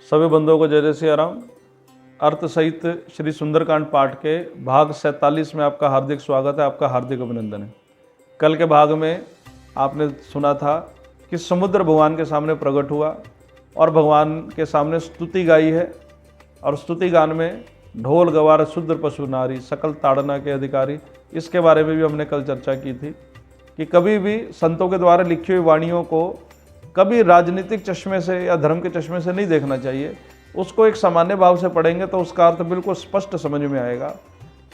सभी बंधुओं को जय जय सिया राम। अर्थ सहित श्री सुंदरकांड पाठ के भाग 47 में आपका हार्दिक स्वागत है, आपका हार्दिक अभिनंदन है। कल के भाग में आपने सुना था कि समुद्र भगवान के सामने प्रकट हुआ और भगवान के सामने स्तुति गाई है। और स्तुति गान में ढोल गवार शूद्र पशु नारी सकल ताड़ना के अधिकारी, इसके बारे में भी हमने कल चर्चा की थी कि कभी भी संतों के द्वारा लिखी हुई वाणियों को कभी राजनीतिक चश्मे से या धर्म के चश्मे से नहीं देखना चाहिए। उसको एक सामान्य भाव से पढ़ेंगे तो उसका अर्थ बिल्कुल स्पष्ट समझ में आएगा।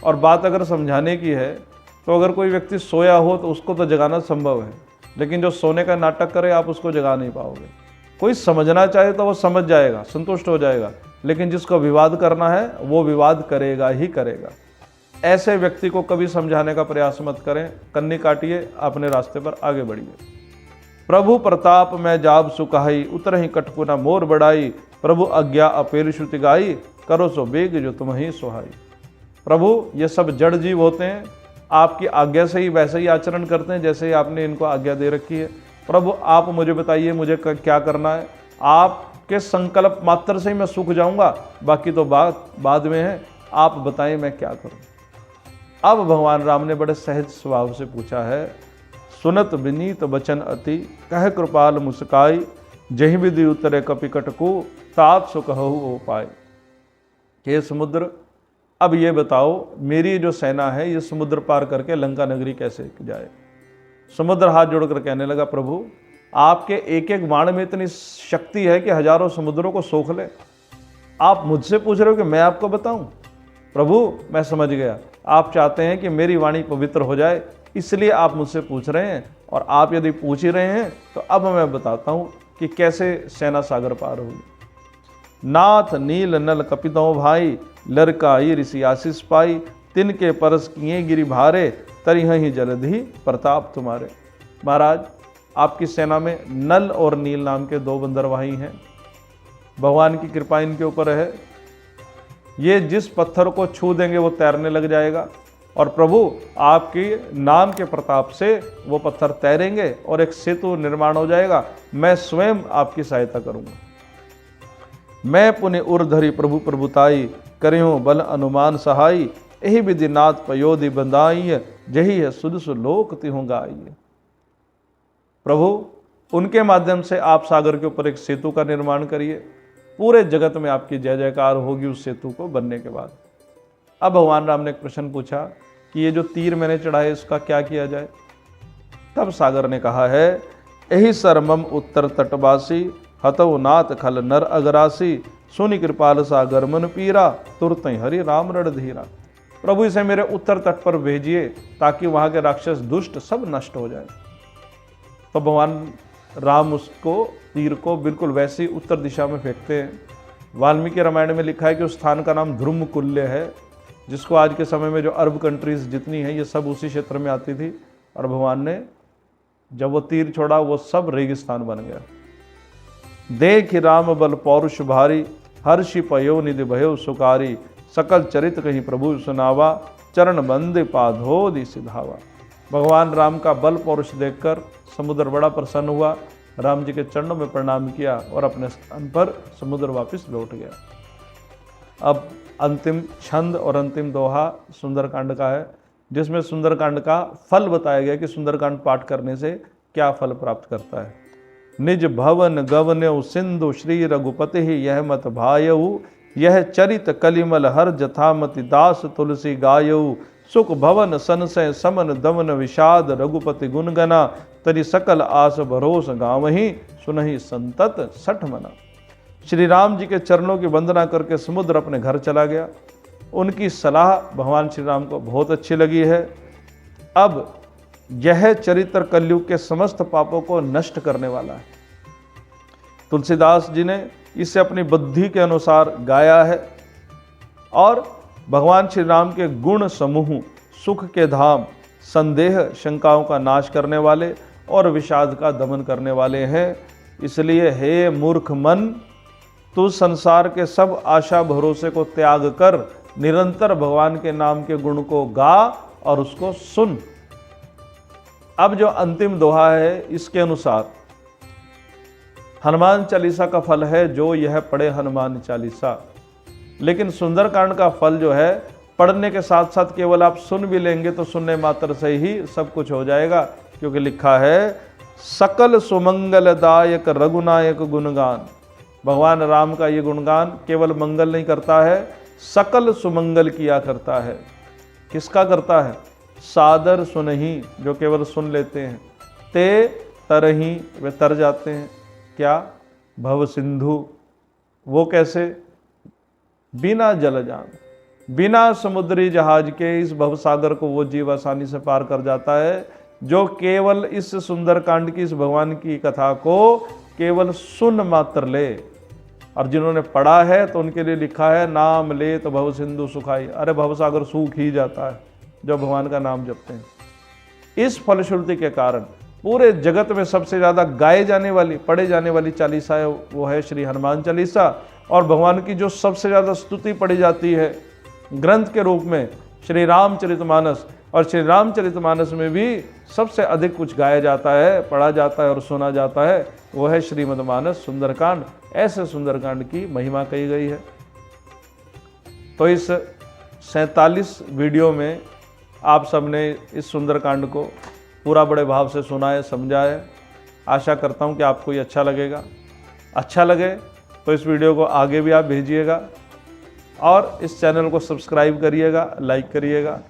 और बात अगर समझाने की है तो अगर कोई व्यक्ति सोया हो तो उसको तो जगाना संभव है, लेकिन जो सोने का नाटक करे आप उसको जगा नहीं पाओगे। कोई समझना चाहे तो वो समझ जाएगा, संतुष्ट हो जाएगा, लेकिन जिसको विवाद करना है वो विवाद करेगा ही करेगा। ऐसे व्यक्ति को कभी समझाने का प्रयास मत करें, कन्नी काटिए, अपने रास्ते पर आगे बढ़िए। प्रभु प्रताप में जाब सुकाई, उतरहि कटकुना मोर बढ़ाई, प्रभु आज्ञा अपेल श्रुति गाई, करो सो बेग जो तुम ही सुहाई। प्रभु ये सब जड़ जीव होते हैं, आपकी आज्ञा से ही वैसे ही आचरण करते हैं जैसे ही आपने इनको आज्ञा दे रखी है। प्रभु आप मुझे बताइए मुझे क्या करना है, आपके संकल्प मात्र से ही मैं सूख जाऊंगा, बाकी तो बात बाद में है, आप बताएं मैं क्या करूं। अब भगवान राम ने बड़े सहज स्वभाव से पूछा है, सुनत विनीत बचन अति, कह कृपाल मुस्काई, जहि विधि उतरे कपिकट को, तात सो कहु ओ पाए। हे समुद्र, अब ये बताओ मेरी जो सेना है ये समुद्र पार करके लंका नगरी कैसे जाए। समुद्र हाथ जोड़कर कहने लगा, प्रभु आपके एक एक बाण में इतनी शक्ति है कि हजारों समुद्रों को सोख ले। आप मुझसे पूछ रहे हो कि मैं आपको बताऊं? प्रभु मैं समझ गया, आप चाहते हैं कि मेरी वाणी पवित्र हो जाए, इसलिए आप मुझसे पूछ रहे हैं। और आप यदि पूछ ही रहे हैं तो अब मैं बताता हूं कि कैसे सेना सागर पार होगी। नाथ नील नल कपितों भाई, लरकाई ऋषि आशीष पाई, तिनके परस किए गिरि भारे, तरिहि जलधि प्रताप तुम्हारे। महाराज आपकी सेना में नल और नील नाम के दो बंदरवाही हैं, भगवान की कृपा इनके ऊपर है। ये जिस पत्थर को छू देंगे वो तैरने लग जाएगा, और प्रभु आपकी नाम के प्रताप से वो पत्थर तैरेंगे और एक सेतु निर्माण हो जाएगा। मैं स्वयं आपकी सहायता करूंगा। मैं पुण्य उर्धरी प्रभु प्रभुताई, करियो बल अनुमान सहाई, यही विधि नाथ पयोधि बंदाई, जही है सुध सुलोक तिहु गाई। प्रभु उनके माध्यम से आप सागर के ऊपर एक सेतु का निर्माण करिए, पूरे जगत में आपकी जय जयकार होगी उस सेतु को बनने के बाद। अब भगवान राम ने एक प्रश्न पूछा कि ये जो तीर मैंने चढ़ाए इसका क्या किया जाए। तब सागर ने कहा है, यही सरमम उत्तर तटवासी, हतव नाथ खल नर अगरासी, सुनि कृपाल सागर मन पीरा, तुरत हरि राम रणधीरा। प्रभु इसे मेरे उत्तर तट पर भेजिए ताकि वहां के राक्षस दुष्ट सब नष्ट हो जाए। तो भगवान राम उसको तीर को बिल्कुल वैसी उत्तर दिशा में फेंकते हैं। वाल्मीकि रामायण में लिखा है कि उस स्थान का नाम ध्रुमकुल्य है, जिसको आज के समय में जो अरब कंट्रीज जितनी हैं ये सब उसी क्षेत्र में आती थी। और भगवान ने जब वो तीर छोड़ा वो सब रेगिस्तान बन गया। देख राम बल पौरुष भारी, हर्षि पयो निधि भयो सुकारी, सकल चरित कहीं प्रभु सुनावा, चरण बंद पाधोदि सिधावा। भगवान राम का बल पौरुष देखकर समुद्र बड़ा प्रसन्न हुआ, राम जी के चरणों में प्रणाम किया और अपने स्थान पर समुद्र वापस लौट गया। अब अंतिम छंद और अंतिम दोहा सुंदरकांड का है, जिसमें सुंदरकांड का फल बताया गया कि सुंदरकांड पाठ करने से क्या फल प्राप्त करता है। निज भवन गवन्यु सिंधु श्री रघुपति, यह मत भायऊ, यह चरित कलिमल हर जथामति, दास तुलसी गायऊ, सुख भवन संशय समन दमन विषाद, रघुपति गुणगना, तरि सकल आस भरोस गावहीं, सुनहि संतत सठ मना। श्री राम जी के चरणों की वंदना करके समुद्र अपने घर चला गया। उनकी सलाह भगवान श्री राम को बहुत अच्छी लगी है। अब यह चरित्र कलयुग के समस्त पापों को नष्ट करने वाला है। तुलसीदास जी ने इसे अपनी बुद्धि के अनुसार गाया है और भगवान श्री राम के गुण समूह, सुख के धाम, संदेह शंकाओं का नाश करने वाले और विषाद का दमन करने वाले हैं। इसलिए हे मूर्ख मन, तू संसार के सब आशा भरोसे को त्याग कर निरंतर भगवान के नाम के गुण को गा और उसको सुन। अब जो अंतिम दोहा है इसके अनुसार हनुमान चालीसा का फल है जो यह पढ़े हनुमान चालीसा। लेकिन सुंदरकांड का फल जो है पढ़ने के साथ साथ केवल आप सुन भी लेंगे तो सुनने मात्र से ही सब कुछ हो जाएगा, क्योंकि लिखा है सकल सुमंगलदायक रघुनायक गुणगान। भगवान राम का ये गुणगान केवल मंगल नहीं करता है, सकल सुमंगल किया करता है। किसका करता है? सादर सुनहि, जो केवल सुन लेते हैं। ते तरहि, वे तर जाते हैं। क्या? भव सिंधु, वो कैसे? बिना जलजान, बिना समुद्री जहाज के इस भवसागर को वो जीव आसानी से पार कर जाता है, जो केवल इस सुंदरकांड की, इस भगवान की कथा को केवल सुन मात्र ले। और जिन्होंने पढ़ा है तो उनके लिए लिखा है नाम ले तो भव सिंधु सुखाई। अरे भवसागर सूख ही जाता है जो भगवान का नाम जपते हैं। इस फलश्रुति के कारण पूरे जगत में सबसे ज़्यादा गाए जाने वाली, पढ़े जाने वाली चालीसा है वो है श्री हनुमान चालीसा। और भगवान की जो सबसे ज़्यादा स्तुति पढ़ी जाती है ग्रंथ के रूप में श्री रामचरितमानस, और श्री रामचरितमानस में भी सबसे अधिक कुछ गाया जाता है, पढ़ा जाता है और सुना जाता है, वो है श्रीमद्मानस सुंदरकांड। ऐसे सुंदरकांड की महिमा कही गई है। तो इस 47 वीडियो में आप सबने इस सुंदरकांड को पूरा बड़े भाव से सुना है, समझा है। आशा करता हूँ कि आपको ये अच्छा लगेगा। अच्छा लगे तो इस वीडियो को आगे भी आप भेजिएगा और इस चैनल को सब्सक्राइब करिएगा, लाइक करिएगा।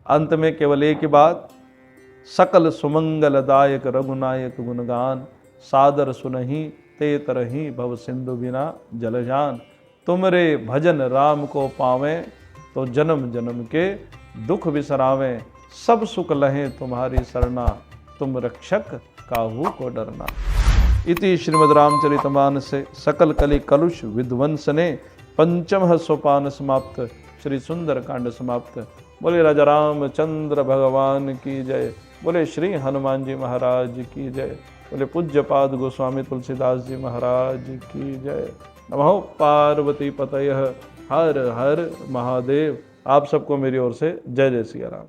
अंत में केवल एक ही बात, सकल सुमंगलदायक रघुनायक गुणगान, सादर सुनहि ते तरहि भव सिंधु बिना जलजान। तुमरे भजन राम को पावें तो जन्म जन्म के दुख बिसरावें। सब सुख लहें तुम्हारी सरना, तुम रक्षक काहू को डरना। इति श्रीमद् रामचरितमानसे सकल कलि कलुष विध्वंसने पंचम सोपान समाप्त। श्री सुंदरकांड समाप्त। बोले राजा रामचंद्र भगवान की जय। बोले श्री हनुमान जी महाराज की जय। बोले पूज्यपाद गोस्वामी तुलसीदास जी महाराज की जय। नमो पार्वती पतयः हर हर महादेव। आप सबको मेरी ओर से जय जय सिया राम।